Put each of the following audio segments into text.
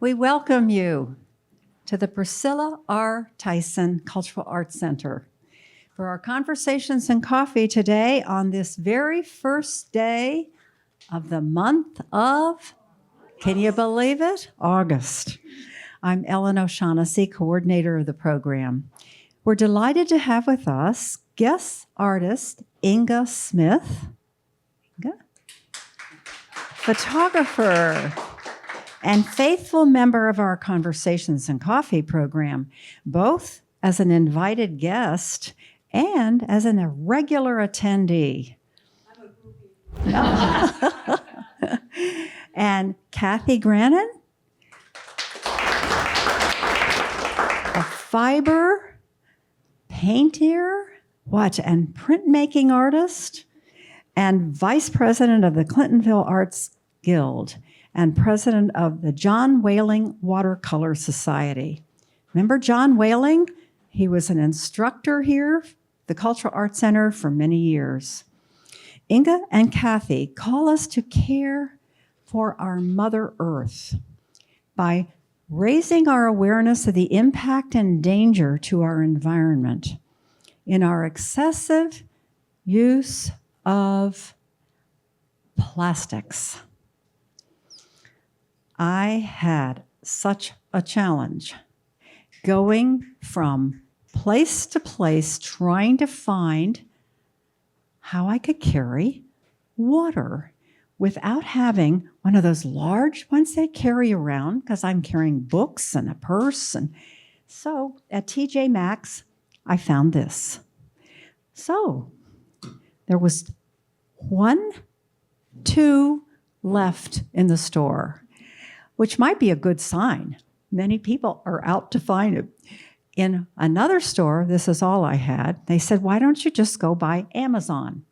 We welcome you to the Priscilla R. Tyson Cultural Arts Center for our conversations and coffee today on this very first day of the month of, can you believe it? August. I'm Ellen O'Shaughnessy, coordinator of the program. We're delighted to have with us guest artist Inga Smith, photographer, and faithful member of our Conversations and Coffee program, both as an invited guest and as a regular attendee. And Kathy Grannan, a fiber painter, and printmaking artist, and vice president of the Clintonville Arts Guild, and president of the John Whaling Watercolor Society. Remember John Whaling? He was an instructor here, the Cultural Arts Center, for many years. Inga and Kathy call us to care for our Mother Earth by raising our awareness of the impact and danger to our environment in our excessive use of plastics. I had such a challenge going from place to place trying to find how I could carry water without having one of those large ones they carry around, because I'm carrying books and a purse. And so at TJ Maxx, I found this. So there was 2 left in the store, which might be a good sign. Many people are out to find it. In another store, this is all I had. They said, why don't you just go by Amazon?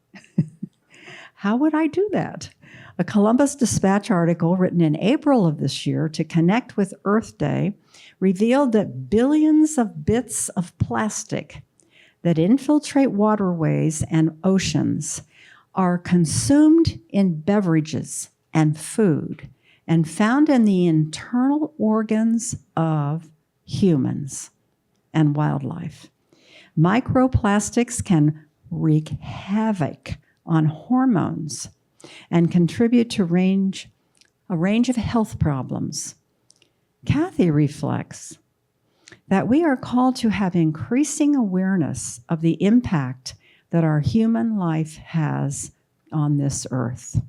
How would I do that? A Columbus Dispatch article written in April of this year to connect with Earth Day revealed that billions of bits of plastic that infiltrate waterways and oceans are consumed in beverages and food and found in the internal organs of humans and wildlife. Microplastics can wreak havoc on hormones and contribute to a range of health problems. Kathy reflects that we are called to have increasing awareness of the impact that our human life has on this earth.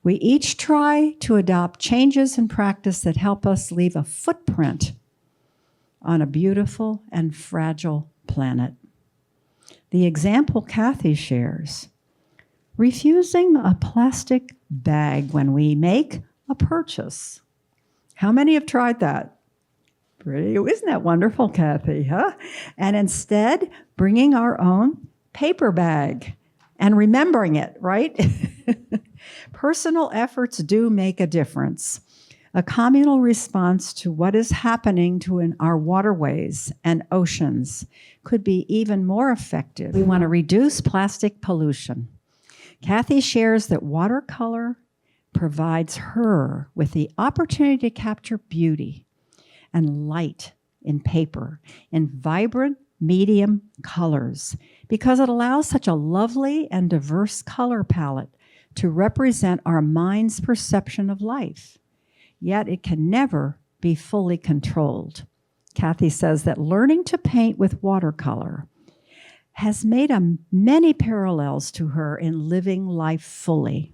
We each try to adopt changes in practice that help us leave a footprint on a beautiful and fragile planet. The example Kathy shares, refusing a plastic bag when we make a purchase. How many have tried that? Isn't that wonderful, Kathy, huh? And instead, bringing our own paper bag and remembering it, right? Personal efforts do make a difference. A communal response to what is happening in our waterways and oceans could be even more effective. We want to reduce plastic pollution. Kathy shares that watercolor provides her with the opportunity to capture beauty and light in paper in vibrant medium colors because it allows such a lovely and diverse color palette to represent our mind's perception of life. Yet it can never be fully controlled. Kathy says that learning to paint with watercolor has made many parallels to her in living life fully.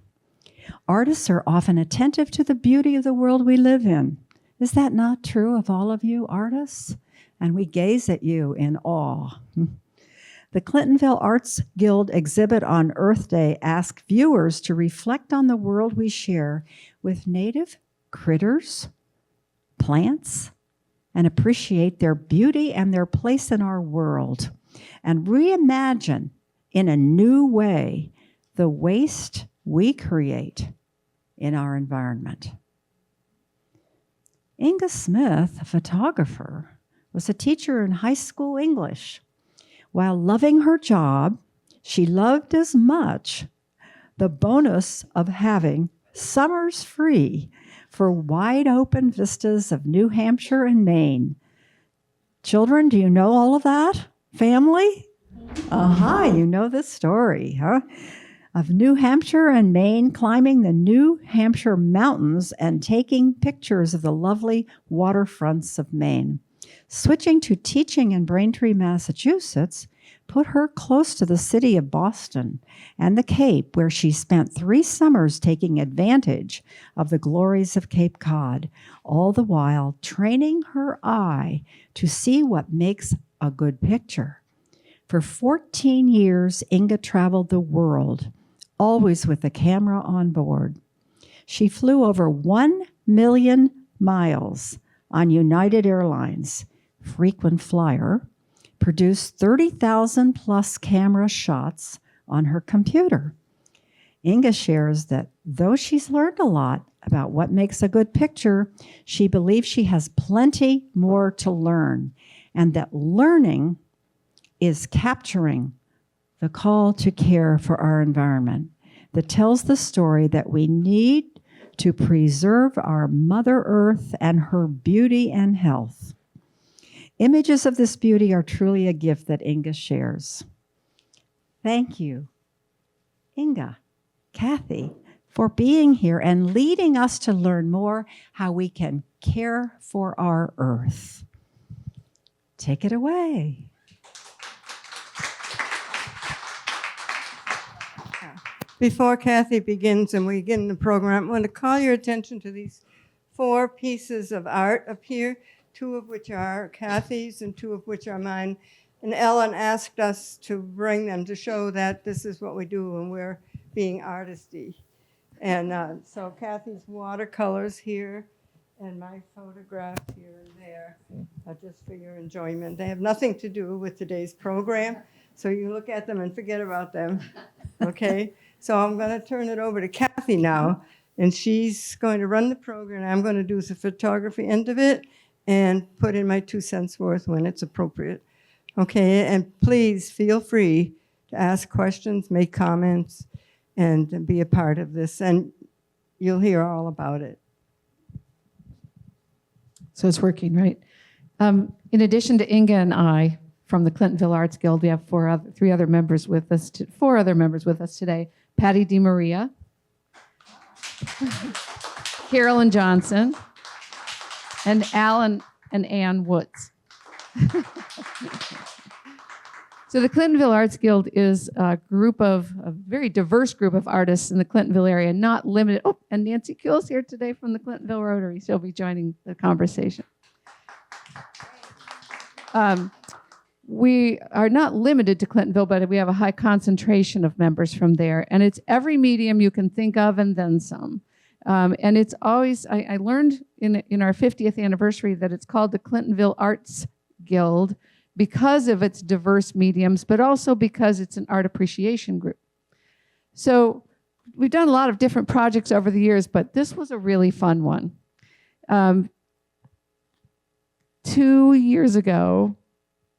Artists are often attentive to the beauty of the world we live in. Is that not true of all of you artists? And we gaze at you in awe. The Clintonville Arts Guild exhibit on Earth Day asked viewers to reflect on the world we share with native critters, plants, and appreciate their beauty and their place in our world, and reimagine in a new way the waste we create in our environment. Inga Smith, a photographer, was a teacher in high school English. While loving her job, she loved as much the bonus of having summers free for wide open vistas of New Hampshire and Maine. Children, do you know all of that? Family? You know this story, huh? Of New Hampshire and Maine, climbing the New Hampshire mountains and taking pictures of the lovely waterfronts of Maine. Switching to teaching in Braintree, Massachusetts, put her close to the city of Boston and the Cape, where she spent 3 summers taking advantage of the glories of Cape Cod, all the while training her eye to see what makes a good picture. For 14 years, Inga traveled the world, always with a camera on board. She flew over 1 million miles on United Airlines, frequent flyer, produced 30,000 plus camera shots on her computer. Inga shares that though she's learned a lot about what makes a good picture, she believes she has plenty more to learn, and that learning is capturing the call to care for our environment that tells the story that we need to preserve our Mother Earth and her beauty and health. Images of this beauty are truly a gift that Inga shares. Thank you, Inga, Kathy, for being here and leading us to learn more how we can care for our Earth. Take it away. Before Kathy begins and we begin the program, I want to call your attention to these 4 pieces of art up here, 2 of which are Kathy's and 2 of which are mine. And Ellen asked us to bring them to show that this is what we do when we're being artisty. And so Kathy's watercolors here and my photograph here and there are just for your enjoyment. They have nothing to do with today's program, so you look at them and forget about them, okay? So I'm going to turn it over to Kathy now, and she's going to run the program. I'm going to do the photography end of it and put in my 2 cents worth when it's appropriate. Okay, and please feel free to ask questions, make comments, and be a part of this, and you'll hear all about it. So it's working, right? In addition to Inga and I from the Clintonville Arts Guild, we have 4 other members with us today. Patty DeMaria, Carolyn Johnson, and Alan and Ann Woods. So the Clintonville Arts Guild is a very diverse group of artists in the Clintonville area, not limited. Oh, and Nancy Kuehl's here today from the Clintonville Rotary. She'll be joining the conversation. We are not limited to Clintonville, but we have a high concentration of members from there. And it's every medium you can think of and then some. And it's always, I learned in our 50th anniversary that it's called the Clintonville Arts Guild because of its diverse mediums, but also because it's an art appreciation group. So we've done a lot of different projects over the years, but this was a really fun one. 2 years ago,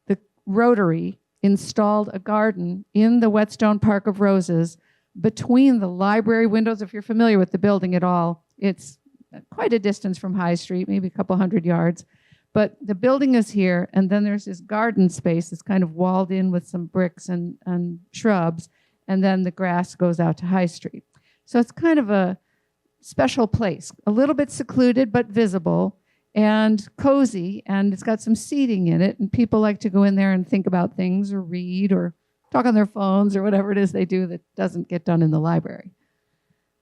the Rotary installed a garden in the Whetstone Park of Roses between the library windows. If you're familiar with the building at all, it's quite a distance from High Street, maybe a couple hundred yards. But the building is here, and then there's this garden space that's kind of walled in with some bricks and shrubs, and then the grass goes out to High Street. So it's kind of a special place, a little bit secluded but visible and cozy, and it's got some seating in it, and people like to go in there and think about things or read or talk on their phones or whatever it is they do that doesn't get done in the library.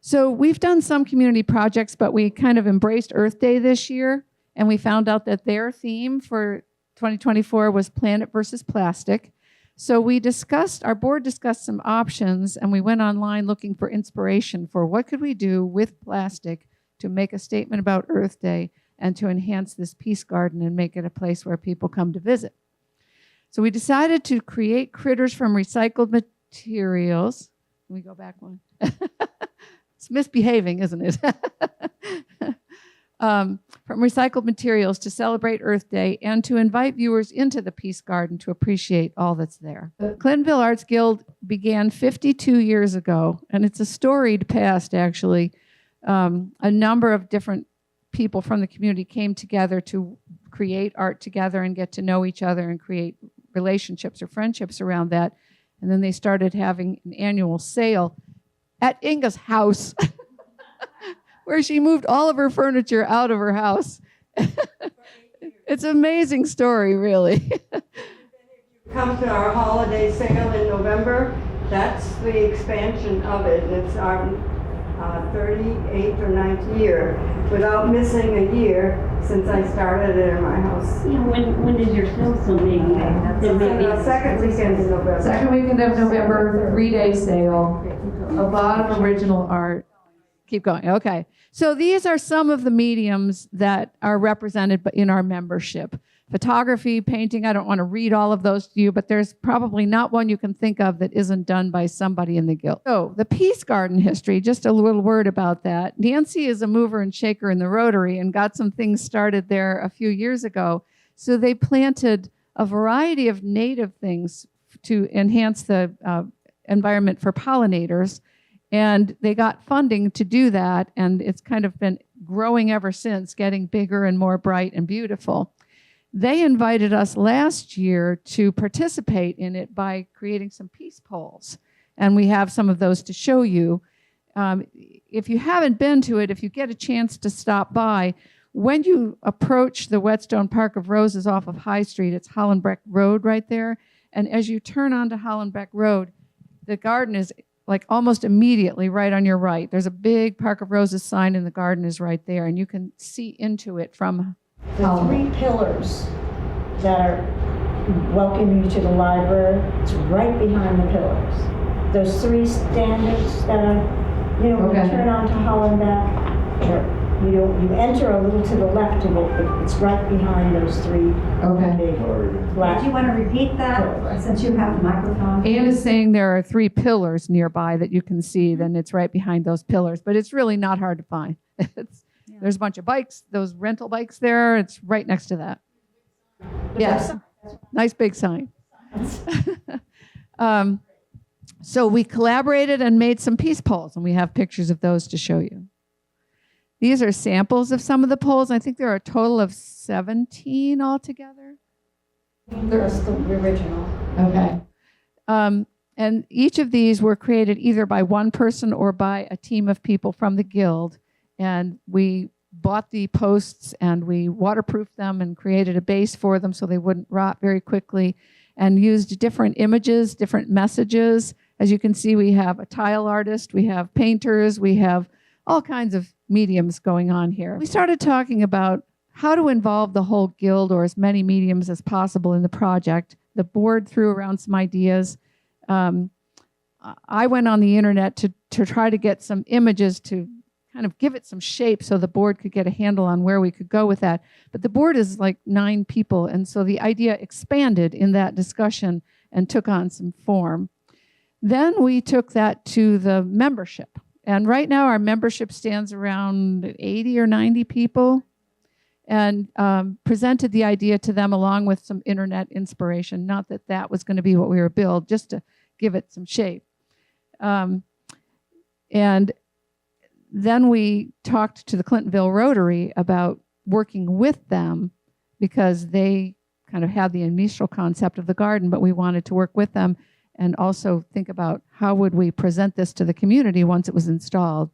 So we've done some community projects, but we kind of embraced Earth Day this year, and we found out that their theme for 2024 was Planet versus Plastic. So our board discussed some options, and we went online looking for inspiration for what could we do with plastic to make a statement about Earth Day and to enhance this peace garden and make it a place where people come to visit. So we decided to create critters from recycled materials. Can we go back one? It's misbehaving, isn't it? From recycled materials to celebrate Earth Day and to invite viewers into the Peace Garden to appreciate all that's there. The Clintonville Arts Guild began 52 years ago, and it's a storied past, actually. A number of different people from the community came together to create art together and get to know each other and create relationships or friendships around that. And then they started having an annual sale at Inga's house, where she moved all of her furniture out of her house. It's an amazing story, really. Come to our holiday sale in November. That's the expansion of it, and it's our 38th or 9th year without missing a year since I started it in my house. Yeah, when is your sale so big? The second weekend in November. Second weekend of November, 3-day sale, a lot of original art. Keep going. Okay. So these are some of the mediums that are represented in our membership. Photography, painting, I don't want to read all of those to you, but there's probably not one you can think of that isn't done by somebody in the guild. So the Peace Garden history, just a little word about that. Nancy is a mover and shaker in the Rotary and got some things started there a few years ago. So they planted a variety of native things to enhance the environment for pollinators. And they got funding to do that, and it's kind of been growing ever since, getting bigger and more bright and beautiful. They invited us last year to participate in it by creating some peace poles, and we have some of those to show you. If you haven't been to it, if you get a chance to stop by, when you approach the Whetstone Park of Roses off of High Street, it's Hollenbeck Road right there, and as you turn onto Hollenbeck Road, the garden is like almost immediately right on your right. There's a big Park of Roses sign, and the garden is right there, and you can see into it from The three pillars that are welcoming you to the library, it's right behind the pillars. Those three standards that are, when you turn onto Hollenbeck, you enter a little to the left of it, but it's right behind those three big black. Do you want to repeat that since you have the microphone? Anne is saying there are 3 pillars nearby that you can see, then it's right behind those pillars, but it's really not hard to find. There's a bunch of bikes, those rental bikes there, it's right next to that. Yes, nice big sign. So we collaborated and made some peace poles, and we have pictures of those to show you. These are samples of some of the poles. I think there are a total of 17 altogether. There's the original. Okay. And each of these were created either by one person or by a team of people from the guild. And we bought the posts and we waterproofed them and created a base for them so they wouldn't rot very quickly, and used different images, different messages. As you can see, we have a tile artist, we have painters, we have all kinds of mediums going on here. We started talking about how to involve the whole guild or as many mediums as possible in the project. The board threw around some ideas. I went on the internet to try to get some images to kind of give it some shape so the board could get a handle on where we could go with that. But the board is like 9 people, and so the idea expanded in that discussion and took on some form. Then we took that to the membership. And right now our membership stands around 80 or 90 people, and presented the idea to them along with some internet inspiration. Not that that was going to be what we were build, just to give it some shape. And then we talked to the Clintonville Rotary about working with them, because they kind of had the initial concept of the garden, but we wanted to work with them and also think about how would we present this to the community once it was installed.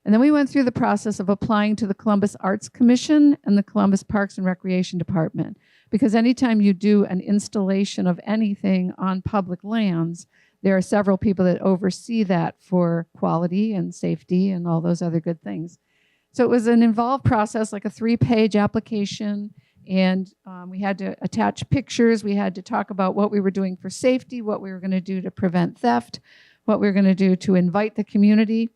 And then we went through the process of applying to the Columbus Arts Commission and the Columbus Parks and Recreation Department, because anytime you do an installation of anything on public lands, there are several people that oversee that for quality and safety and all those other good things. So it was an involved process, like a 3-page application, and we had to attach pictures. We had to talk about what we were doing for safety, what we were going to do to prevent theft, what we were going to do to invite the community.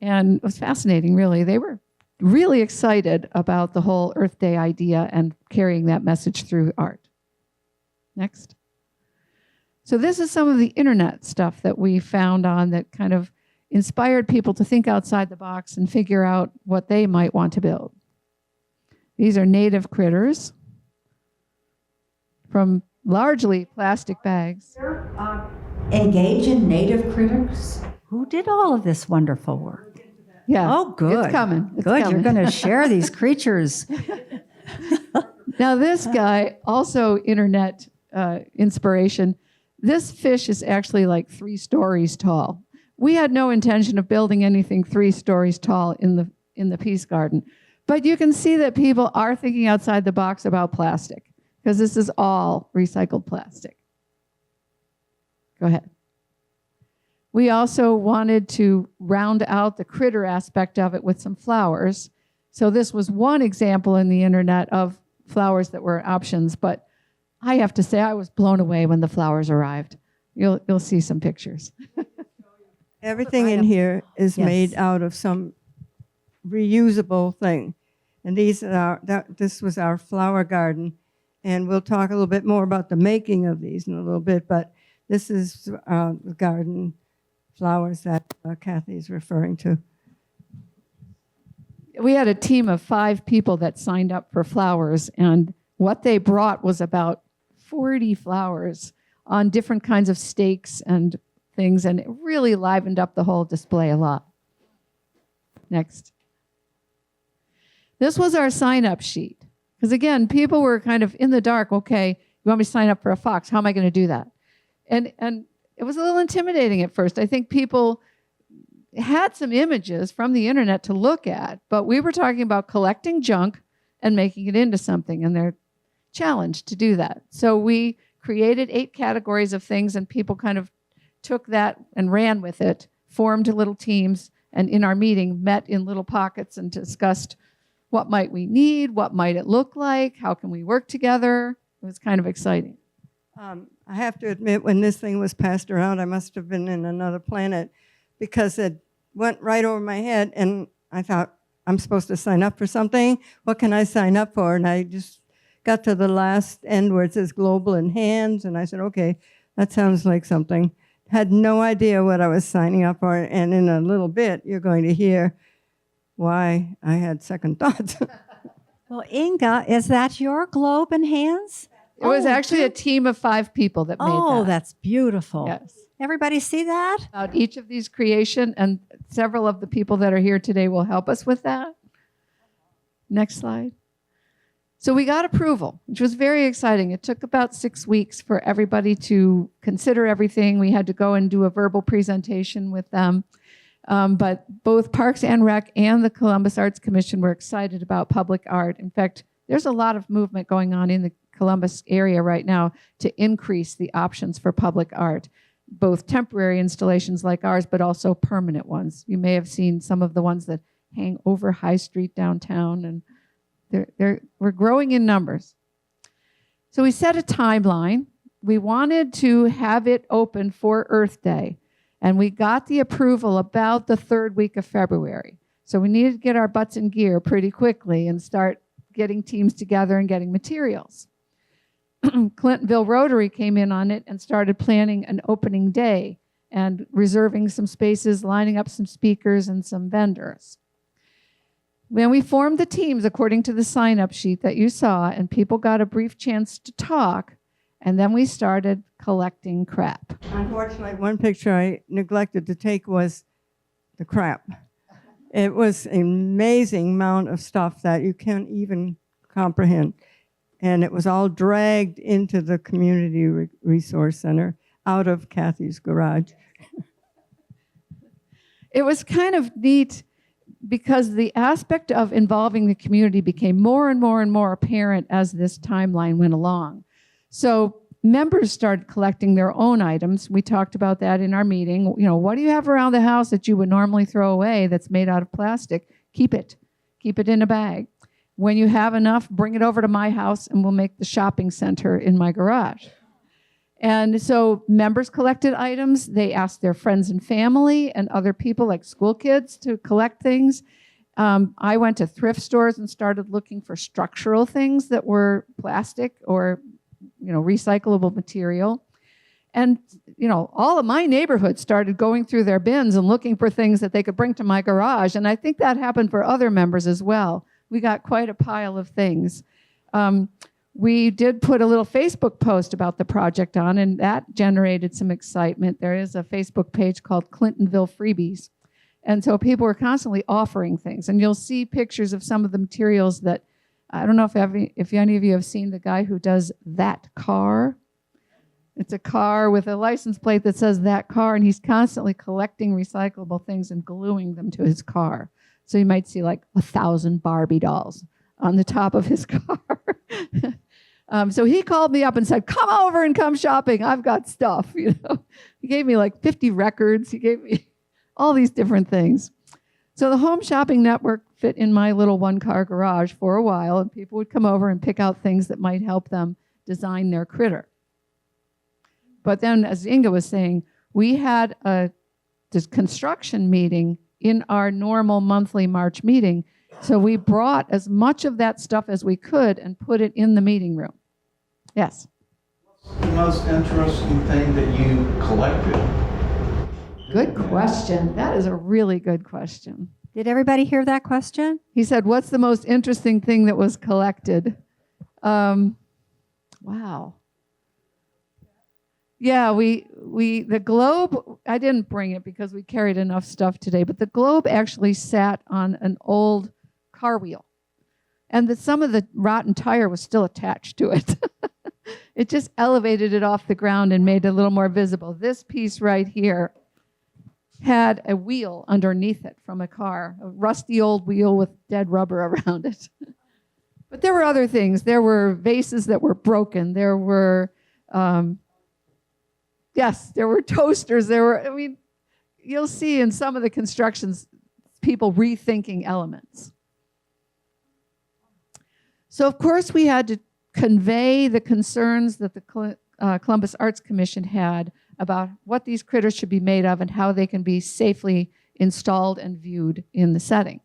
And it was fascinating, really. They were really excited about the whole Earth Day idea and carrying that message through art. Next. So this is some of the internet stuff that we found on that kind of inspired people to think outside the box and figure out what they might want to build. These are native critters from largely plastic bags. Engage in native critters. Who did all of this wonderful work? Yeah. Oh, good. It's coming. It's Good. coming. You're going to share these creatures. Now, this guy, also internet inspiration, this fish is actually like 3 stories tall. We had no intention of building anything 3 stories tall in the Peace Garden. But you can see that people are thinking outside the box about plastic, because this is all recycled plastic. Go ahead. We also wanted to round out the critter aspect of it with some flowers. So this was one example in the internet of flowers that were options, but I have to say I was blown away when the flowers arrived. You'll see some pictures. Everything in here is Yes. made out of some reusable thing. And this was our flower garden. And we'll talk a little bit more about the making of these in a little bit, but this is the garden flowers that Kathy's referring to. We had a team of 5 people that signed up for flowers, and what they brought was about 40 flowers on different kinds of stakes and things, and it really livened up the whole display a lot. Next. This was our sign-up sheet. Because again, people were kind of in the dark. Okay, you want me to sign up for a fox? How am I going to do that? And it was a little intimidating at first. I think people had some images from the internet to look at, but we were talking about collecting junk and making it into something, and they're challenged to do that. So we created 8 categories of things, and people kind of took that and ran with it, formed little teams, and in our meeting met in little pockets and discussed what might we need, what might it look like, how can we work together. It was kind of exciting. I have to admit, when this thing was passed around, I must have been in another planet, because it went right over my head, and I thought, I'm supposed to sign up for something? What can I sign up for? And I just got to the last end where it says global in hands, and I said, okay, that sounds like something. Had no idea what I was signing up for, and in a little bit, you're going to hear why I had second thoughts. Well, Inga, is that your globe in hands? It was actually a team of 5 people that made that. Oh, that's beautiful. Yes. Everybody see that? About each of these creation, and several of the people that are here today will help us with that. Next slide. So we got approval, which was very exciting. It took about 6 weeks for everybody to consider everything. We had to go and do a verbal presentation with them. But both Parks and Rec and the Columbus Arts Commission were excited about public art. In fact, there's a lot of movement going on in the Columbus area right now to increase the options for public art, both temporary installations like ours, but also permanent ones. You may have seen some of the ones that hang over High Street downtown, and we're growing in numbers. So we set a timeline. We wanted to have it open for Earth Day, and we got the approval about the 3rd week of February. So we needed to get our butts in gear pretty quickly and start getting teams together and getting materials. Clintonville Rotary came in on it and started planning an opening day and reserving some spaces, lining up some speakers and some vendors. Then we formed the teams according to the sign-up sheet that you saw, and people got a brief chance to talk, and then we started collecting crap. Unfortunately, one picture I neglected to take was the crap. It was an amazing amount of stuff that you can't even comprehend. And it was all dragged into the Community Resource Center out of Kathy's garage. It was kind of neat because the aspect of involving the community became more and more and more apparent as this timeline went along. So members started collecting their own items. We talked about that in our meeting. You know, what do you have around the house that you would normally throw away that's made out of plastic? Keep it. Keep it in a bag. When you have enough, bring it over to my house and we'll make the shopping center in my garage. And so members collected items. They asked their friends and family and other people like school kids to collect things. I went to thrift stores and started looking for structural things that were plastic or, you know, recyclable material. And, you know, all of my neighborhood started going through their bins and looking for things that they could bring to my garage. And I think that happened for other members as well. We got quite a pile of things. We did put a little Facebook post about the project on, and that generated some excitement. There is a Facebook page called Clintonville Freebies. And so people were constantly offering things. And you'll see pictures of some of the materials that, I don't know if any of you have seen the guy who does that car. It's a car with a license plate that says that car, and he's constantly collecting recyclable things and gluing them to his car. So you might see like 1,000 Barbie dolls on the top of his car. So he called me up and said, come over and come shopping. I've got stuff, He gave me like 50 records. He gave me all these different things. So the home shopping network fit in my little one-car garage for a while, and people would come over and pick out things that might help them design their critter. But then, as Inga was saying, we had this construction meeting in our normal monthly March meeting. So we brought as much of that stuff as we could and put it in the meeting room. Yes? What's the most interesting thing that you collected? Good question. That is a really good question. Did everybody hear that question? He said, what's the most interesting thing that was collected? Wow. Yeah, the globe, I didn't bring it because we carried enough stuff today, but the globe actually sat on an old car wheel. And some of the rotten tire was still attached to it. It just elevated it off the ground and made it a little more visible. This piece right here had a wheel underneath it from a car, a rusty old wheel with dead rubber around it. But there were other things. There were vases that were broken. There were, there were toasters. You'll see in some of the constructions, people rethinking elements. So, of course, we had to convey the concerns that the Columbus Arts Commission had about what these critters should be made of and how they can be safely installed and viewed in the setting.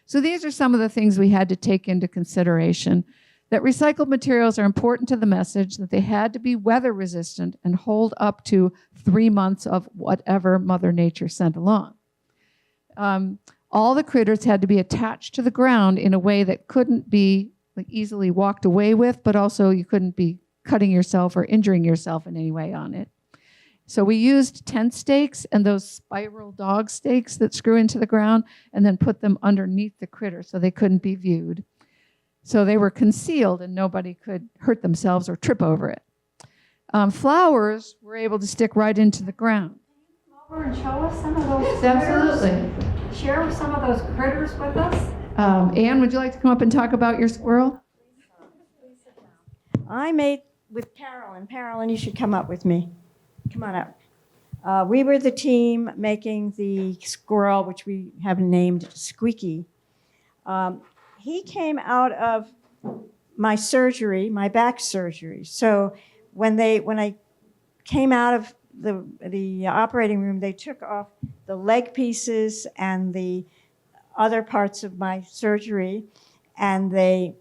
So these are some of the things we had to take into consideration. That recycled materials are important to the message, that they had to be weather resistant and hold up to 3 months of whatever Mother Nature sent along. All the critters had to be attached to the ground in a way that couldn't be easily walked away with, but also you couldn't be cutting yourself or injuring yourself in any way on it. So we used tent stakes and those spiral dog stakes that screw into the ground and then put them underneath the critter so they couldn't be viewed. So they were concealed and nobody could hurt themselves or trip over it. Flowers were able to stick right into the ground. Come over and show us some of those Absolutely. critters? Share some of those critters with us? Anne, would you like to come up and talk about your squirrel? I made with Carolyn. Carolyn, you should come up with me. Come on up. We were the team making the squirrel, which we have named Squeaky. He came out of my surgery, my back surgery. So when I came out of the operating room, they took off the leg pieces and the other parts of my surgery, and they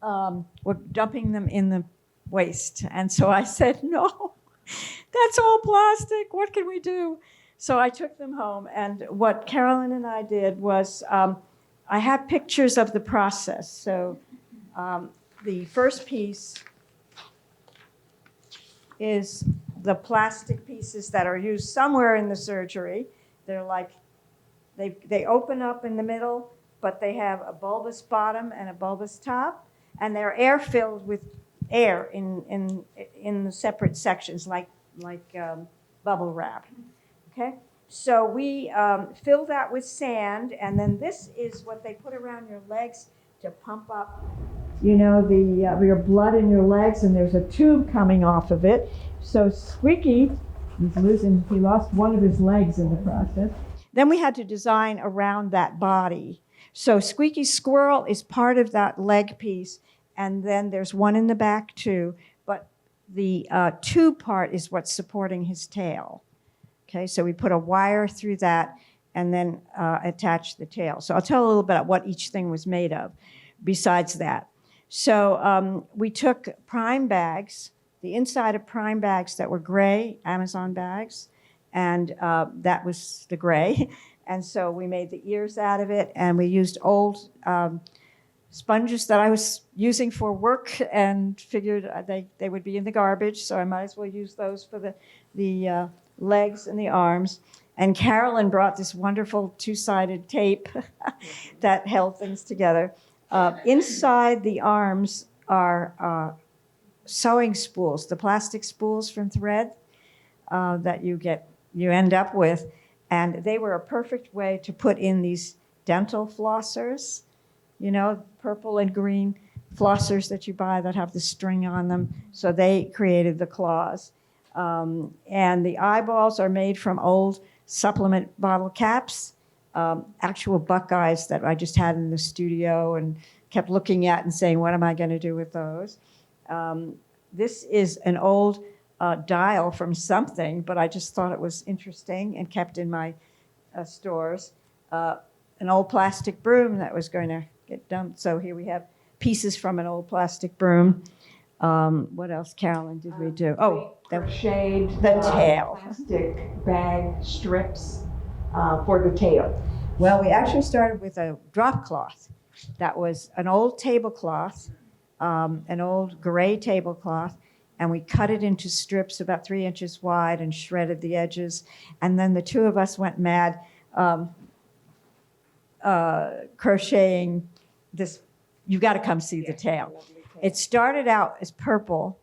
were dumping them in the waste. And so I said, no, that's all plastic. What can we do? So I took them home, and what Carolyn and I did was I have pictures of the process. So the first piece is the plastic pieces that are used somewhere in the surgery. They're like, they open up in the middle, but they have a bulbous bottom and a bulbous top, and they're air filled with air in the separate sections, like bubble wrap. Okay, so we fill that with sand, and then this is what they put around your legs to pump up, your blood in your legs, and there's a tube coming off of it. So Squeaky, he lost one of his legs in the process. Then we had to design around that body. So Squeaky's squirrel is part of that leg piece, and then there's one in the back too, but the tube part is what's supporting his tail. Okay, so we put a wire through that and then attach the tail. So I'll tell a little bit about what each thing was made of besides that. So we took prime bags, the inside of prime bags that were gray, Amazon bags, and that was the gray. And so we made the ears out of it, and we used old sponges that I was using for work and figured they would be in the garbage, so I might as well use those for the legs and the arms. And Carolyn brought this wonderful two-sided tape that held things together. Inside the arms are sewing spools, the plastic spools from thread that you end up with. And they were a perfect way to put in these dental flossers, you know, purple and green flossers that you buy that have the string on them. So they created the claws. And the eyeballs are made from old supplement bottle caps, actual Buckeyes that I just had in the studio and kept looking at and saying, what am I going to do with those? This is an old dial from something, but I just thought it was interesting and kept in my stores. An old plastic broom that was going to get dumped. So here we have pieces from an old plastic broom. What else, Carolyn, did we do? Oh, crocheted the tail. plastic bag strips for the tail. Well, we actually started with a drop cloth. That was an old tablecloth, an old gray tablecloth, and we cut it into strips about 3 inches wide and shredded the edges. And then the two of us went mad crocheting this. You got to come see the tail. It started out as purple,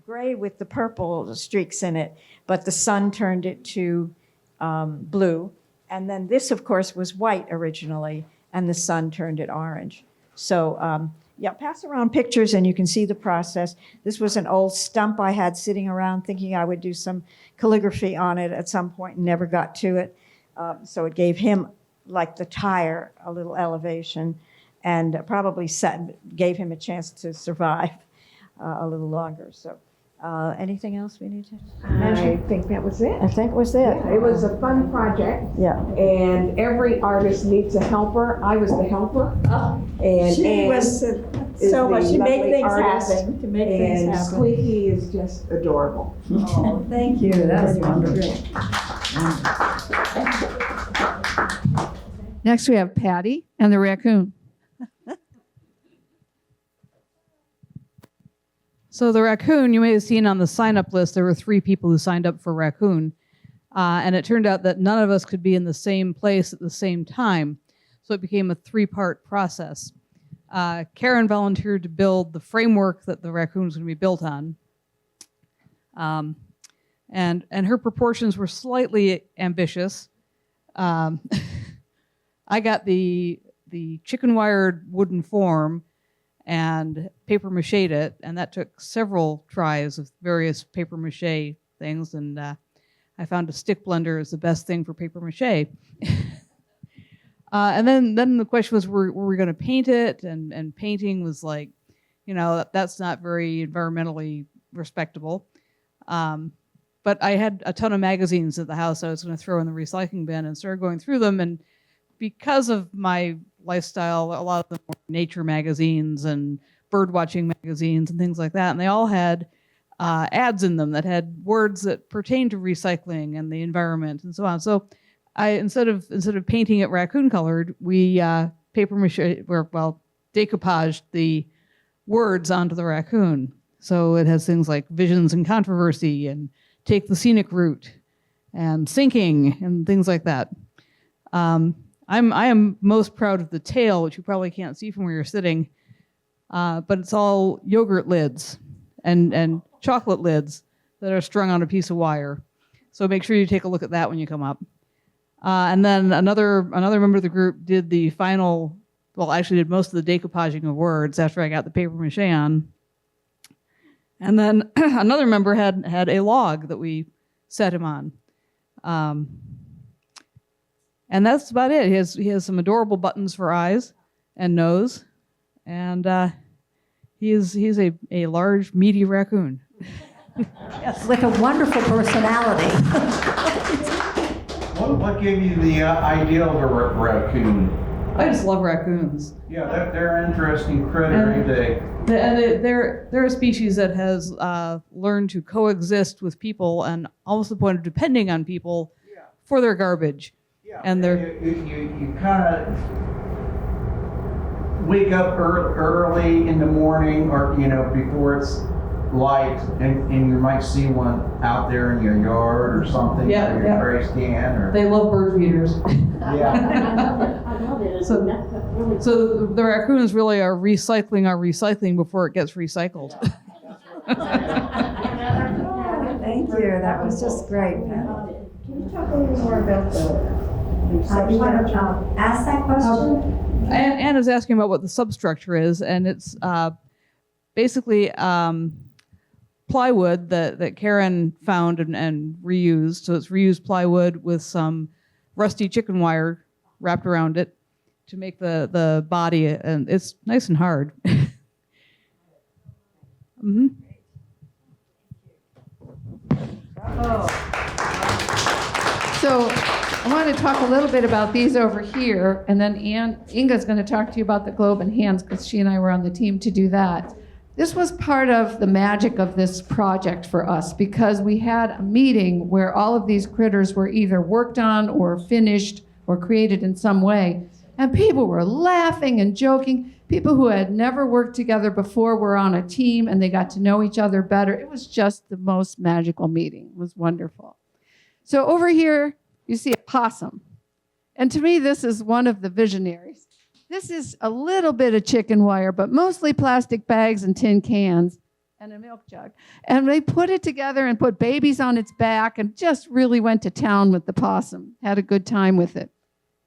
gray with the purple streaks in it, but the sun turned it to blue. And then this, of course, was white originally, and the sun turned it orange. So yeah, pass around pictures and you can see the process. This was an old stump I had sitting around thinking I would do some calligraphy on it at some point and never got to it. So it gave him, like the tire, a little elevation, and probably gave him a chance to survive a little longer. So anything else we need to mention? I think that was it. I think it was it. Yeah, it was a fun project. Yeah. And every artist needs a helper. I was the helper. And She Ann was is so much. the She made lovely things artist, happen. To make things and happen. Squeaky is just adorable. Oh, thank you. That was wonderful. Next, we have Patty and the raccoon. So the raccoon, you may have seen on the sign-up list, there were 3 people who signed up for raccoon. And it turned out that none of us could be in the same place at the same time. So it became a 3-part process. Karen volunteered to build the framework that the raccoon was going to be built on. And her proportions were slightly ambitious. I got the chicken-wired wooden form and paper mache'd it, and that took several tries of various paper mache things, and I found a stick blender is the best thing for paper mache. And then the question was, were we going to paint it? And painting was like, you know, that's not very environmentally respectable. But I had a ton of magazines at the house I was going to throw in the recycling bin and started going through them, and because of my lifestyle, a lot of them were nature magazines and bird watching magazines and things like that. And they all had ads in them that had words that pertained to recycling and the environment and so on. So I instead of painting it raccoon colored, we paper mache, decoupaged the words onto the raccoon. So it has things like visions and controversy and take the scenic route and sinking and things like that. I am most proud of the tail, which you probably can't see from where you're sitting, but it's all yogurt lids and chocolate lids that are strung on a piece of wire. So make sure you take a look at that when you come up. And then another member of the group did the final, well, actually did most of the decoupaging of words after I got the paper mache on. And then another member had a log that we set him on. And that's about it. He has some adorable buttons for eyes and nose, and he's a large, meaty raccoon. Yes, with a wonderful personality. What gave you the idea of a raccoon? I just love raccoons. Yeah, they're an interesting critter, ain't they? They're a species that has learned to coexist with people and almost to the point of depending on people for their garbage. Yeah, and they're you kind of wake up early in the morning, or before it's light, and you might see one out there in your yard or something, Yeah, or your yeah. trash can, or, They love bird feeders. yeah. I love it. So- That's really So the raccoons really are recycling our recycling before it gets recycled. Thank you. That was just great, Patty. Can you talk a little more about the You want to ask that question? Anna's asking about what the substructure is, and it's basically plywood that Karen found and reused. So it's reused plywood with some rusty chicken wire wrapped around it to make the body, and it's nice and hard. Mm-hmm. So I want to talk a little bit about these over here, and then Inga's going to talk to you about the globe and hands because she and I were on the team to do that. This was part of the magic of this project for us because we had a meeting where all of these critters were either worked on or finished or created in some way. And people were laughing and joking. People who had never worked together before were on a team and they got to know each other better. It was just the most magical meeting. It was wonderful. So over here, you see a possum. And to me, this is one of the visionaries. This is a little bit of chicken wire, but mostly plastic bags and tin cans and a milk jug. And they put it together and put babies on its back and just really went to town with the possum. Had a good time with it.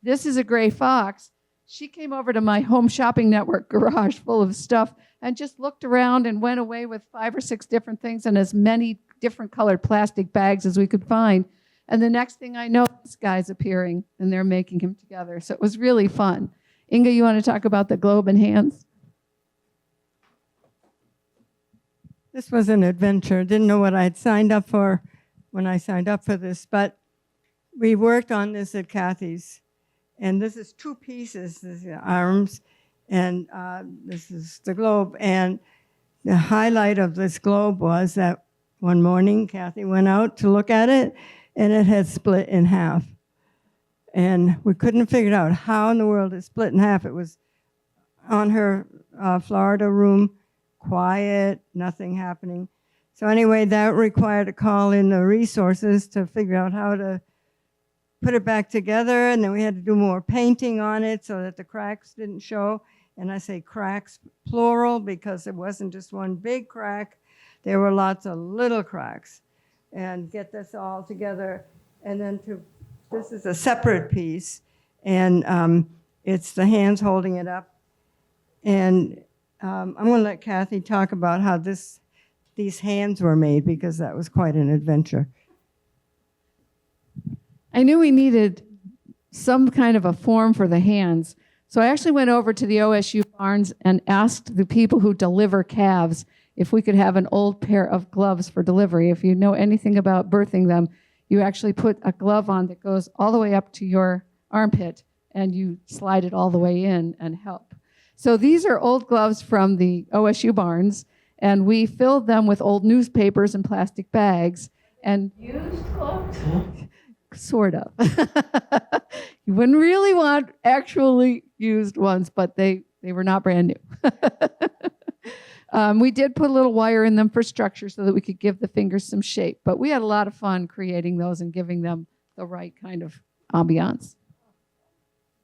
This is a gray fox. She came over to my home shopping network garage full of stuff and just looked around and went away with 5 or 6 different things and as many different colored plastic bags as we could find. And the next thing I know, this guy's appearing and they're making him together. So it was really fun. Inga, you want to talk about the globe and hands? This was an adventure. Didn't know what I'd signed up for when I signed up for this, but we worked on this at Kathy's. And this is 2 pieces, this is the arms, and this is the globe. And the highlight of this globe was that one morning Kathy went out to look at it, and it had split in half. And we couldn't figure out how in the world it split in half. It was on her Florida room, quiet, nothing happening. So anyway, that required to call in the resources to figure out how to put it back together, and then we had to do more painting on it so that the cracks didn't show. And I say cracks plural because it wasn't just one big crack. There were lots of little cracks. And get this all together. And then this is a separate piece, and it's the hands holding it up. And I'm going to let Kathy talk about how these hands were made because that was quite an adventure. I knew we needed some kind of a form for the hands. So I actually went over to the OSU barns and asked the people who deliver calves if we could have an old pair of gloves for delivery. If you know anything about birthing them, you actually put a glove on that goes all the way up to your armpit and you slide it all the way in and help. So these are old gloves from the OSU barns, and we filled them with old newspapers and plastic bags. And Used gloves? sort of. You wouldn't really want actually used ones, but they were not brand new. We did put a little wire in them for structure so that we could give the fingers some shape, but we had a lot of fun creating those and giving them the right kind of ambiance.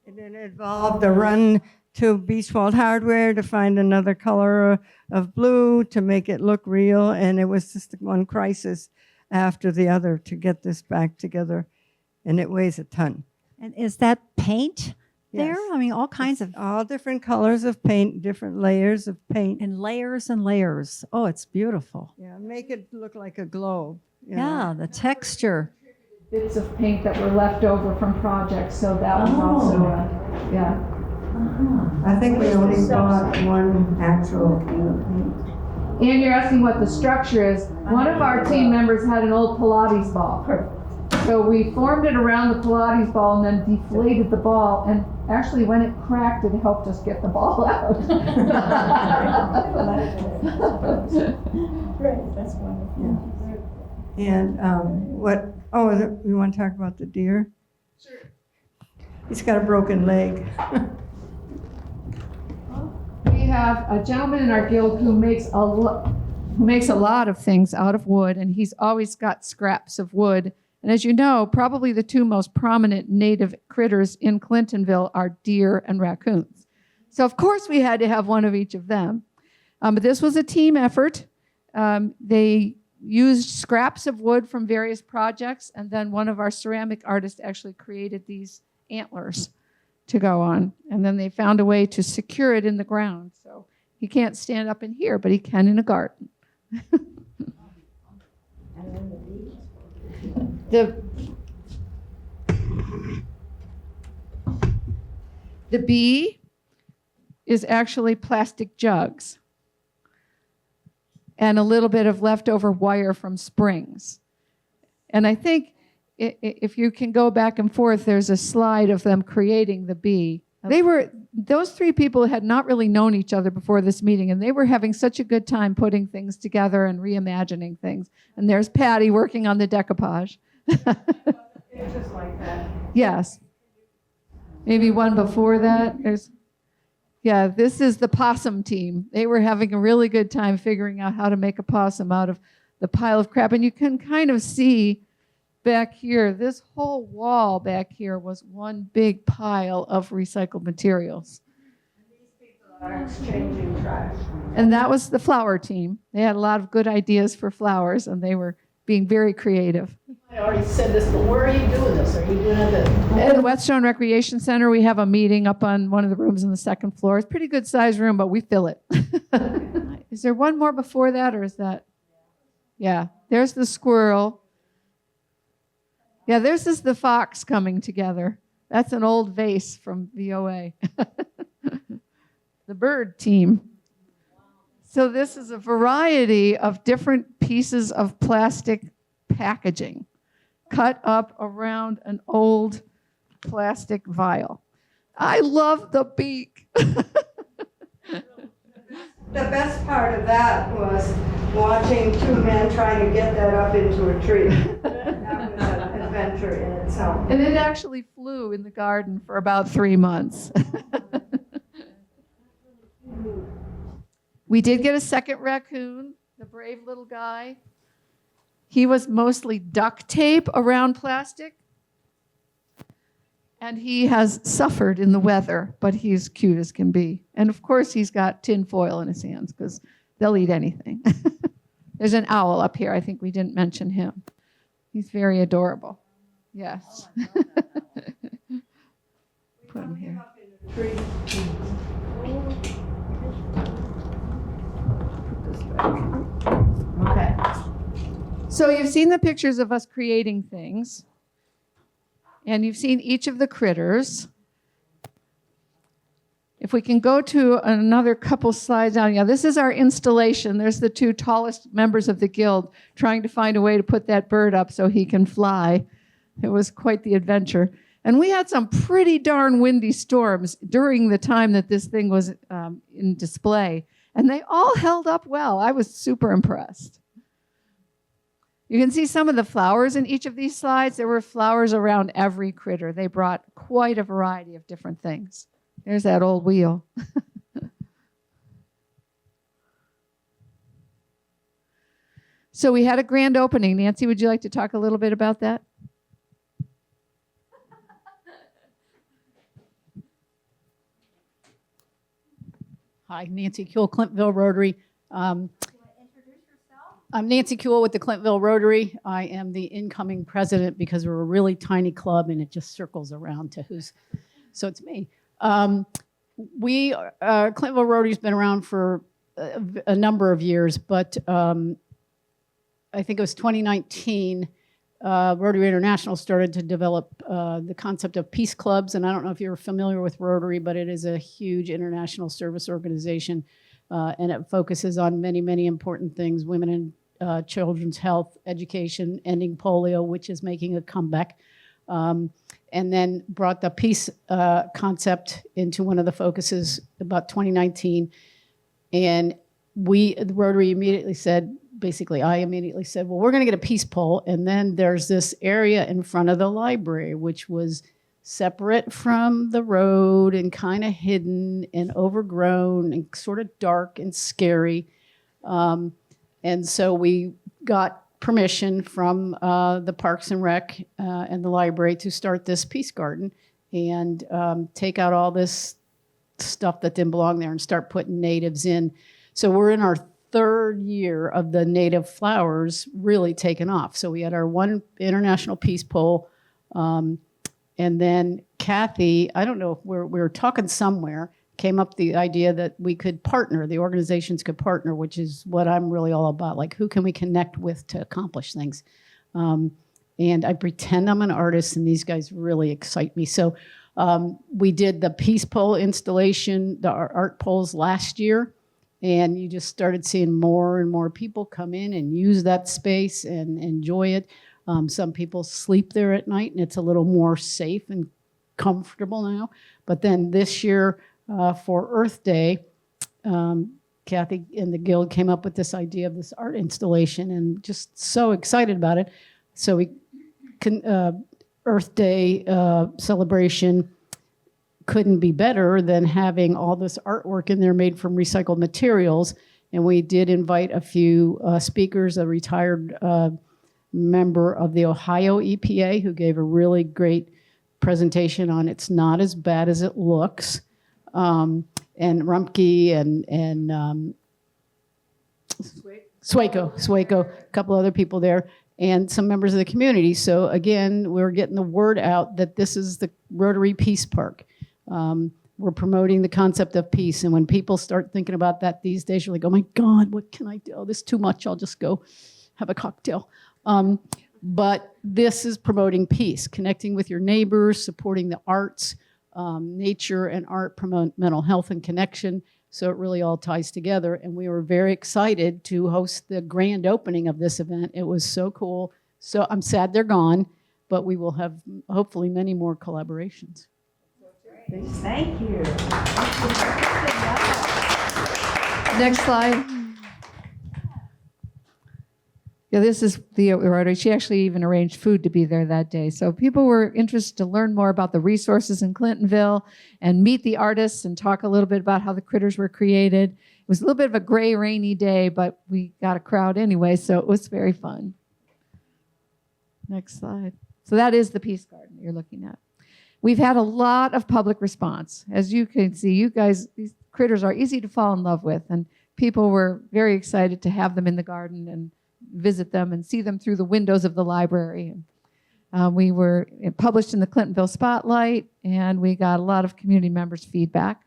And it involved a run to Beachwald Hardware to find another color of blue to make it look real, and it was just one crisis after the other to get this back together, and it weighs a ton. And is that paint there? Yes. I mean, all kinds of, All different colors of paint, different layers of paint. and layers and layers. Oh, it's beautiful. Yeah, make it look like a globe. you know. Yeah, the texture. Bits of paint that were left over from projects, so that was also yeah. I think we only bought one actual can of paint. And you're asking what the structure is. One of our team members had an old Pilates ball. So we formed it around the Pilates ball and then deflated the ball. And actually, when it cracked, it helped us get the ball out. Great, that's wonderful. And you want to talk about the deer? Sure. He's got a broken leg. We have a gentleman in our guild who makes who makes a lot of things out of wood, and he's always got scraps of wood. And as you know, probably the two most prominent native critters in Clintonville are deer and raccoons. So of course we had to have one of each of them. But this was a team effort. They used scraps of wood from various projects, and then one of our ceramic artists actually created these antlers to go on. And then they found a way to secure it in the ground. So he can't stand up in here, but he can in a garden. The bee is actually plastic jugs and a little bit of leftover wire from springs. And I think if you can go back and forth, there's a slide of them creating the bee. Those three people had not really known each other before this meeting, and they were having such a good time putting things together and reimagining things. And there's Patty working on the decoupage. Just like that. Yes. Maybe one before that. This is the possum team. They were having a really good time figuring out how to make a possum out of the pile of crap. And you can kind of see back here, this whole wall back here was one big pile of recycled materials. These people are exchanging trash. And that was the flower team. They had a lot of good ideas for flowers, and they were being very creative. I already said this, but where are you doing this? Are you doing it At the Whetstone Recreation Center, we have a meeting up on one of the rooms on the second floor. It's a pretty good sized room, but we fill it. Is there one more before that, or is that? Yeah, there's the squirrel. Yeah, there's the fox coming together. That's an old vase from VOA. The bird team. So this is a variety of different pieces of plastic packaging cut up around an old plastic vial. I love the beak. The best part of that was watching two men trying to get that up into a tree. That was an adventure in itself. And it actually flew in the garden for about 3 months. We did get a second raccoon, the brave little guy. He was mostly duct tape around plastic. And he has suffered in the weather, but he's cute as can be. And of course, he's got tin foil in his hands because they'll eat anything. There's an owl up here. I think we didn't mention him. He's very adorable. Yes. Put him here. Put this back. Okay. So you've seen the pictures of us creating things. And you've seen each of the critters. If we can go to another couple slides down. Yeah, this is our installation. There's the two tallest members of the guild trying to find a way to put that bird up so he can fly. It was quite the adventure. And we had some pretty darn windy storms during the time that this thing was in display. And they all held up well. I was super impressed. You can see some of the flowers in each of these slides. There were flowers around every critter. They brought quite a variety of different things. There's that old wheel. So we had a grand opening. Nancy, would you like to talk a little bit about that? Hi, Nancy Kuehl, Clintonville Rotary. I'm Nancy Kuehl with the Clintonville Rotary. I am the incoming president because we're a really tiny club and it just circles around to who's, so it's me. Clintonville Rotary's been around for a number of years, but I think it was 2019, Rotary International started to develop the concept of peace clubs. And I don't know if you're familiar with Rotary, but it is a huge international service organization. And it focuses on many, many important things, women and children's health, education, ending polio, which is making a comeback, and then brought the peace concept into one of the focuses about 2019. And the Rotary immediately said, basically I immediately said, well, we're going to get a peace pole. And then there's this area in front of the library, which was separate from the road and kind of hidden and overgrown and sort of dark and scary. And so we got permission from the Parks and Rec and the library to start this peace garden and take out all this stuff that didn't belong there and start putting natives in. So we're in our third year of the native flowers really taking off. So we had our one international peace pole, and then Kathy, I don't know if we were talking somewhere, came up the idea that we could partner, the organizations could partner, which is what I'm really all about. Like, who can we connect with to accomplish things? And I pretend I'm an artist, and these guys really excite me. So we did the peace pole installation, the art poles last year, and you just started seeing more and more people come in and use that space and enjoy it. Some people sleep there at night, and it's a little more safe and comfortable now. But then this year, for Earth Day, Kathy and the Guild came up with this idea of this art installation, and just so excited about it. So we Earth Day celebration couldn't be better than having all this artwork in there made from recycled materials. And we did invite a few speakers, a retired member of the Ohio EPA who gave a really great presentation on It's Not As Bad As It Looks, and Rumpke and Swaco, a couple other people there, and some members of the community. So again, we're getting the word out that this is the Rotary Peace Park. We're promoting the concept of peace. And when people start thinking about that these days, you're like, oh my God, what can I do? Oh, this is too much. I'll just go have a cocktail. But this is promoting peace, connecting with your neighbors, supporting the arts, nature and art, promote mental health and connection. So it really all ties together. And we were very excited to host the grand opening of this event. It was so cool. So I'm sad they're gone, but we will have hopefully many more collaborations. Thank you. Next slide. Yeah, this is the Rotary. She actually even arranged food to be there that day. So people were interested to learn more about the resources in Clintonville and meet the artists and talk a little bit about how the critters were created. It was a little bit of a gray, rainy day, but we got a crowd anyway, so it was very fun. Next slide. So that is the Peace Garden you're looking at. We've had a lot of public response. As you can see, you guys, these critters are easy to fall in love with, and people were very excited to have them in the garden and visit them and see them through the windows of the library. We were published in the Clintonville Spotlight, and we got a lot of community members' feedback.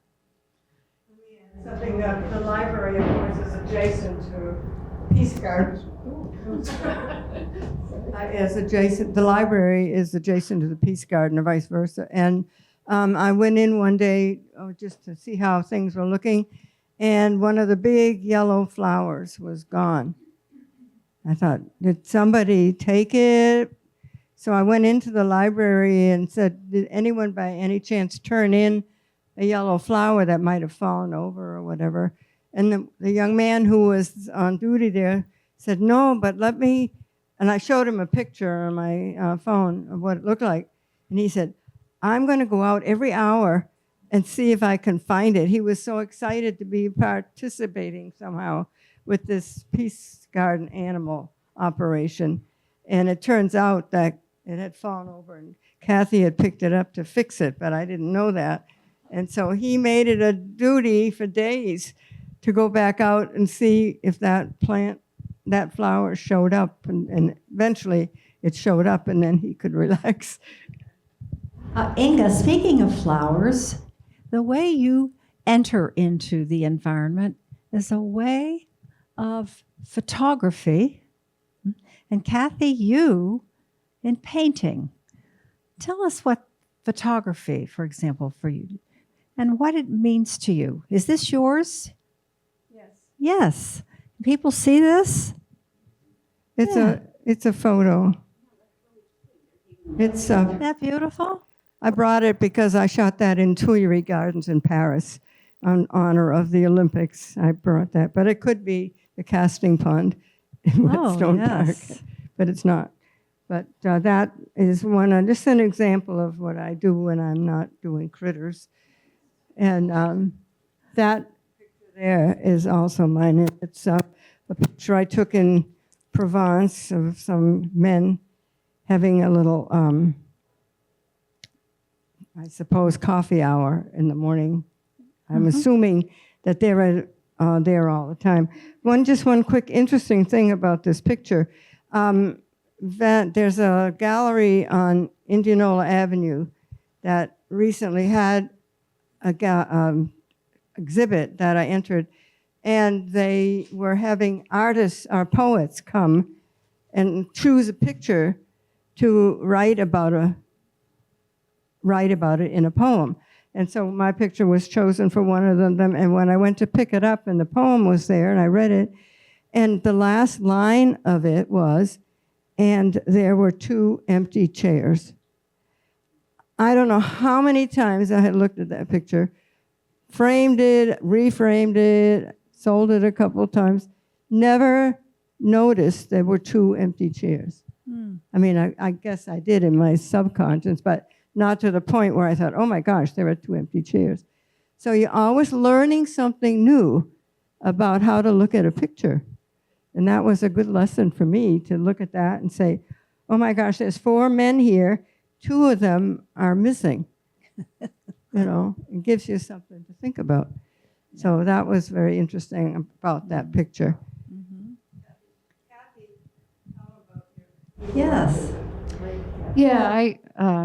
Something that the library, of course, is adjacent to Peace Garden. The library is adjacent to the Peace Garden, or vice versa. And I went in one day just to see how things were looking, and one of the big yellow flowers was gone. I thought, did somebody take it? So I went into the library and said, did anyone by any chance turn in a yellow flower that might have fallen over or whatever? And the young man who was on duty there said, no, but let me, and I showed him a picture on my phone of what it looked like. And he said, I'm going to go out every hour and see if I can find it. He was so excited to be participating somehow with this Peace Garden animal operation. And it turns out that it had fallen over, and Kathy had picked it up to fix it, but I didn't know that. And so he made it a duty for days to go back out and see if that flower showed up, and eventually it showed up, and then he could relax. Inga, speaking of flowers, the way you enter into the environment is a way of photography, and Kathy, you in painting. Tell us what photography, for example, for you, and what it means to you. Is this yours? Yes. Yes. Can people see this? It's a photo. It's Isn't that beautiful? I brought it because I shot that in Tuileries Gardens in Paris in honor of the Olympics. I brought that, but it could be the casting pond in Whetstone Park, but it's not. But that is just an example of what I do when I'm not doing critters. And that picture there is also mine. It's the a picture I took in Provence of some men having a little, I suppose, coffee hour in the morning. I'm assuming that they're there all the time. Just one quick interesting thing about this picture. That there's a gallery on Indianola Avenue that recently had a exhibit that I entered, and they were having artists or poets come and choose a picture to write about it in a poem. And so my picture was chosen for one of them, and when I went to pick it up and the poem was there and I read it, and the last line of it was, "And there were 2 empty chairs." I don't know how many times I had looked at that picture, framed it, reframed it, sold it a couple of times, never noticed there were 2 empty chairs. I mean, I guess I did in my subconscious, but not to the point where I thought, oh my gosh, there are 2 empty chairs. So you're always learning something new about how to look at a picture. And that was a good lesson for me to look at that and say, oh my gosh, there's 4 men here, 2 of them are missing. It gives you something to think about. So that was very interesting about that picture. Yes. Yeah, I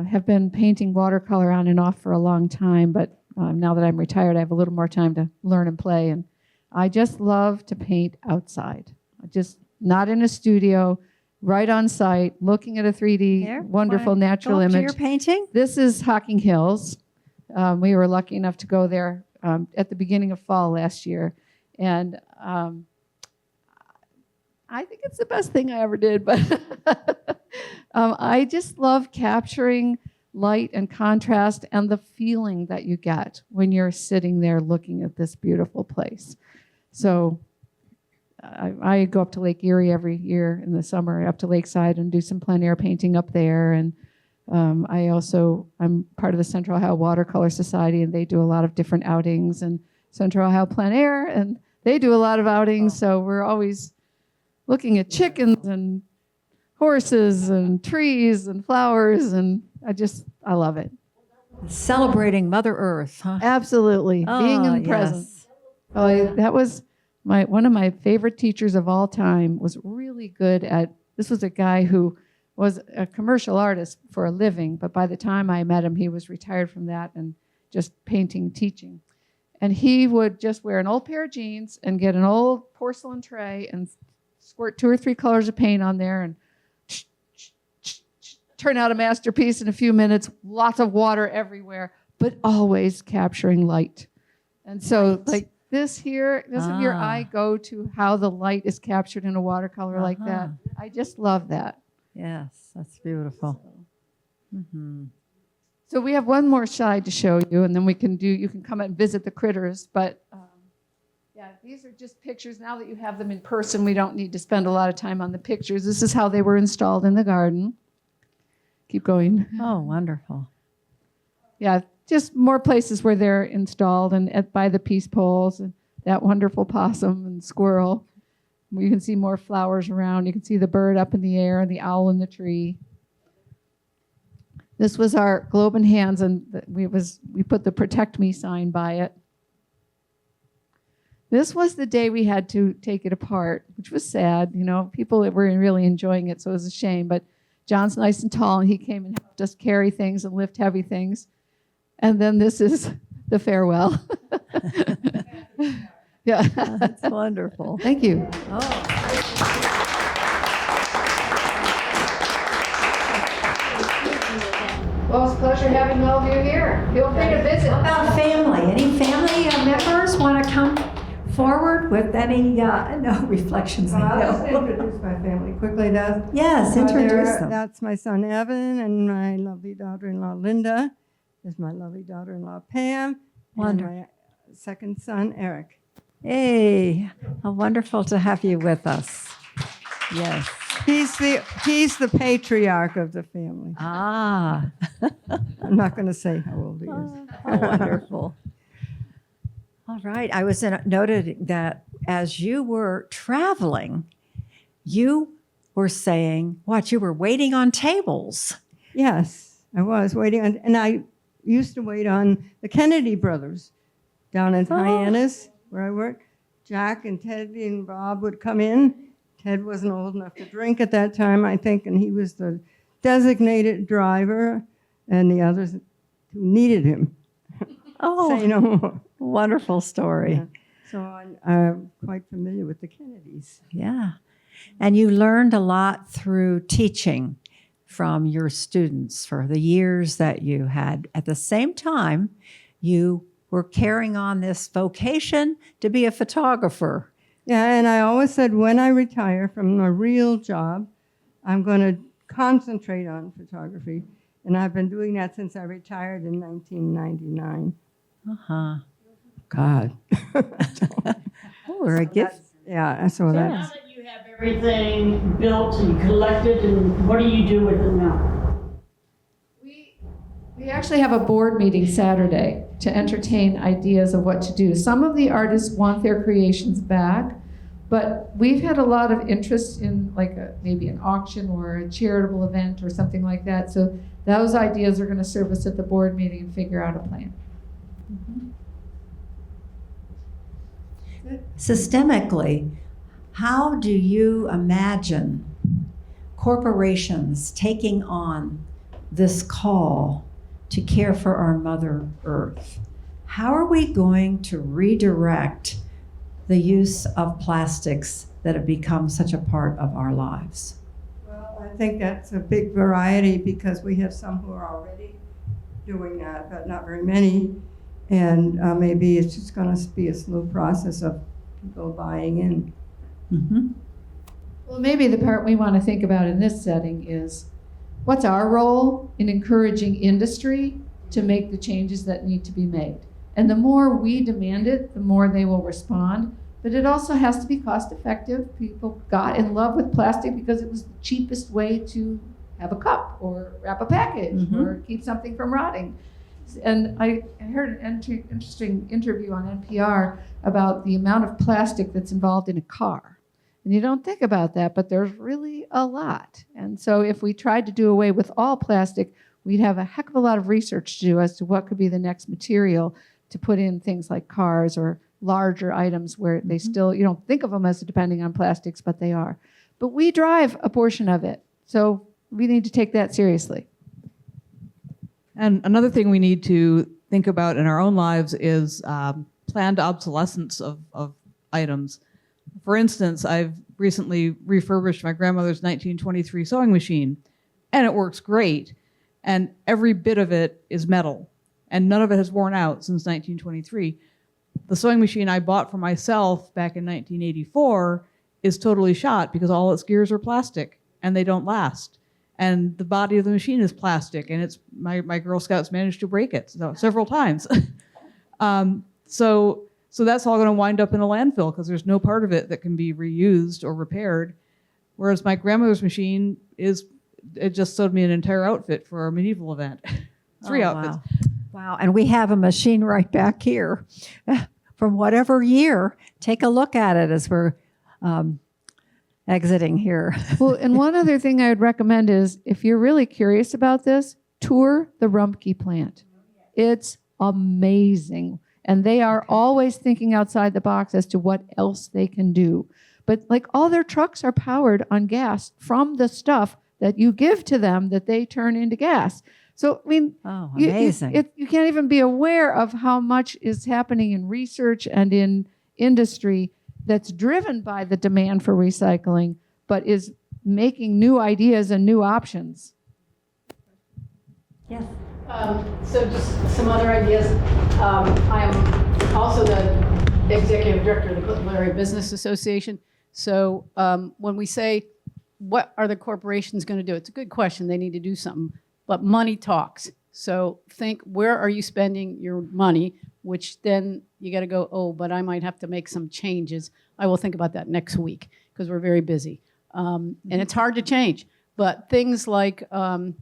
have been painting watercolor on and off for a long time, but now that I'm retired, I have a little more time to learn and play. And I just love to paint outside. Just not in a studio, right on site, looking at a 3D There, wonderful wanna natural go up to image. your painting? This is Hocking Hills. We were lucky enough to go there at the beginning of fall last year. And I think it's the best thing I ever did, but I just love capturing light and contrast and the feeling that you get when you're sitting there looking at this beautiful place. So I go up to Lake Erie every year in the summer, up to Lakeside, and do some plein air painting up there. And I'm part of the Central Ohio Watercolor Society, and they do a lot of different outings, and Central Ohio Plein Air, and they do a lot of outings. So we're always looking at chickens and horses and trees and flowers, and I love it. Celebrating Mother Earth, huh? Absolutely. Being in the present. Yes. Oh, that was one of my favorite teachers of all time. Was really good at, this was a guy who was a commercial artist for a living, but by the time I met him, he was retired from that and just painting, teaching. And he would just wear an old pair of jeans and get an old porcelain tray and squirt 2 or 3 colors of paint on there and turn out a masterpiece in a few minutes, lots of water everywhere, but always capturing light. And so like this here, this is your eye go to how the light is captured in a watercolor like that. I just love that. Yes, that's beautiful. So we have one more slide to show you, and then you can come and visit the critters. But yeah, these are just pictures. Now that you have them in person, we don't need to spend a lot of time on the pictures. This is how they were installed in the garden. Keep going. Oh, wonderful. Yeah, just more places where they're installed, and by the peace poles, and that wonderful possum and squirrel. You can see more flowers around. You can see the bird up in the air and the owl in the tree. This was our globe in hands, and we put the Protect Me sign by it. This was the day we had to take it apart, which was sad. People were really enjoying it, so it was a shame. But John's nice and tall, and he came and helped us carry things and lift heavy things. And then this is the farewell. Yeah. That's wonderful. Thank you. Well, it's a pleasure having all of you here. Feel free to visit. How about family? Any family members want to come forward with any, no reflections? I'll just introduce my family quickly. Yes, introduce them. That's my son Evan and my lovely daughter-in-law Linda. There's my lovely daughter-in-law Pam. Wonderful. And my second son Eric. Hey, how wonderful to have you with us. Yes. He's the patriarch of the family. Ah. I'm not going to say how old he is. How wonderful. All right. I was noted that as you were traveling, you were saying, what, you were waiting on tables. Yes, I was waiting on, and I used to wait on the Kennedy brothers down in Hyannis, where I worked. Jack and Ted and Bob would come in. Ted wasn't old enough to drink at that time, I think, and he was the designated driver, and the others who needed him. Say no more. Wonderful story. Yeah. So I'm quite familiar with the Kennedys. Yeah. And you learned a lot through teaching from your students for the years that you had. At the same time, you were carrying on this vocation to be a photographer. Yeah, and I always said when I retire from a real job, I'm going to concentrate on photography. And I've been doing that since I retired in 1999. Uh-huh. God. Oh, very good. Yeah, so Now that's... that you have everything built and collected, and what do you do with it now? We actually have a board meeting Saturday to entertain ideas of what to do. Some of the artists want their creations back, but we've had a lot of interest in like maybe an auction or a charitable event or something like that. So those ideas are going to serve us at the board meeting and figure out a plan. Systemically, how do you imagine corporations taking on this call to care for our Mother Earth? How are we going to redirect the use of plastics that have become such a part of our lives? Well, I think that's a big variety because we have some who are already doing that, but not very many. And maybe it's just going to be a slow process of people buying in. Mm-hmm. Well, maybe the part we want to think about in this setting is what's our role in encouraging industry to make the changes that need to be made? And the more we demand it, the more they will respond. But it also has to be cost effective. People got in love with plastic because it was the cheapest way to have a cup or wrap a package or keep something from rotting. And I heard an interesting interview on NPR about the amount of plastic that's involved in a car. And you don't think about that, but there's really a lot. And so if we tried to do away with all plastic, we'd have a heck of a lot of research to do as to what could be the next material to put in things like cars or larger items where they still, you don't think of them as depending on plastics, but they are. But we drive a portion of it. So we need to take that seriously. And another thing we need to think about in our own lives is planned obsolescence of items. For instance, I've recently refurbished my grandmother's 1923 sewing machine, and it works great. And every bit of it is metal, and none of it has worn out since 1923. The sewing machine I bought for myself back in 1984 is totally shot because all its gears are plastic, and they don't last. And the body of the machine is plastic, and it's my Girl Scouts managed to break it several times. So that's all going to wind up in a landfill because there's no part of it that can be reused or repaired. Whereas my grandmother's machine it just sewed me an entire outfit for a medieval event. 3 outfits. Wow. And we have a machine right back here from whatever year. Take a look at it as we're exiting here. Well, and one other thing I would recommend is if you're really curious about this, tour the Rumpke plant. It's amazing. And they are always thinking outside the box as to what else they can do. But like all their trucks are powered on gas from the stuff that you give to them that they turn into gas. So, I mean, amazing. You can't even be aware of how much is happening in research and in industry that's driven by the demand for recycling, but is making new ideas and new options. Yes. So just some other ideas. I am also the executive director of the Clintonville Area Business Association. So when we say, what are the corporations going to do? It's a good question. They need to do something. But money talks. So think, where are you spending your money? Which then you got to go, oh, but I might have to make some changes. I will think about that next week because we're very busy. And it's hard to change. But things like for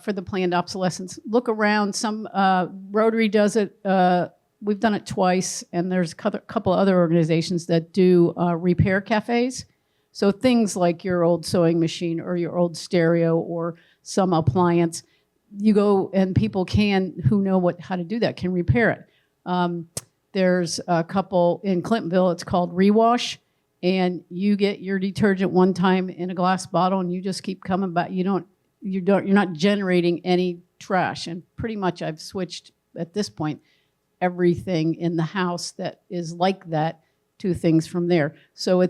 the planned obsolescence, look around. Some Rotary does it we've done it twice, and there's a couple other organizations that do repair cafes. So things like your old sewing machine or your old stereo or some appliance, you go and people who know how to do that can repair it. There's a couple in Clintonville, it's called Rewash, and you get your detergent one time in a glass bottle and you just keep coming back. You're not generating any trash. And pretty much I've switched at this point everything in the house that is like that to things from there. So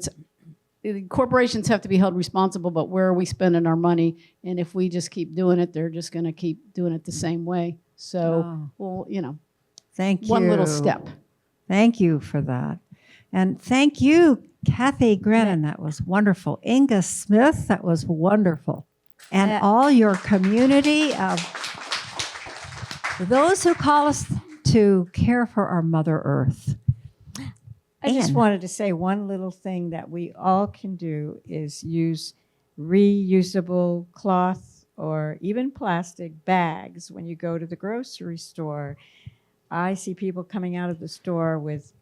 corporations have to be held responsible, but where are we spending our money? And if we just keep doing it, they're just going to keep doing it the same way. So, well, Thank you. one little step. Thank you for that. And thank you, Kathy Grannan. That was wonderful. Inga Smith, that was wonderful. And all your community of those who call us to care for our Mother Earth. I just Ann. wanted to say one little thing that we all can do is use reusable cloth or even plastic bags when you go to the grocery store. I see people coming out of the store with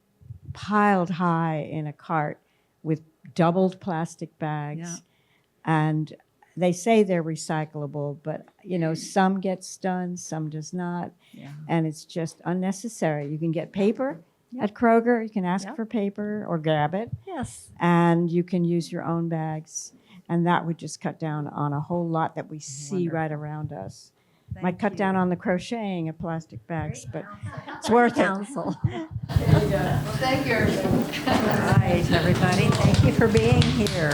piled high in a cart with doubled plastic bags. Yeah. And they say they're recyclable, but some gets done, some does not. Yeah. And it's just unnecessary. You can get paper at Kroger. You can ask for paper or grab it. Yes. And you can use your own bags. And that would just cut down on a whole lot that we see right around us. Might cut down on the crocheting of plastic bags, but it's worth it. Council. Thank you, everybody. All right, everybody. Thank you for being here.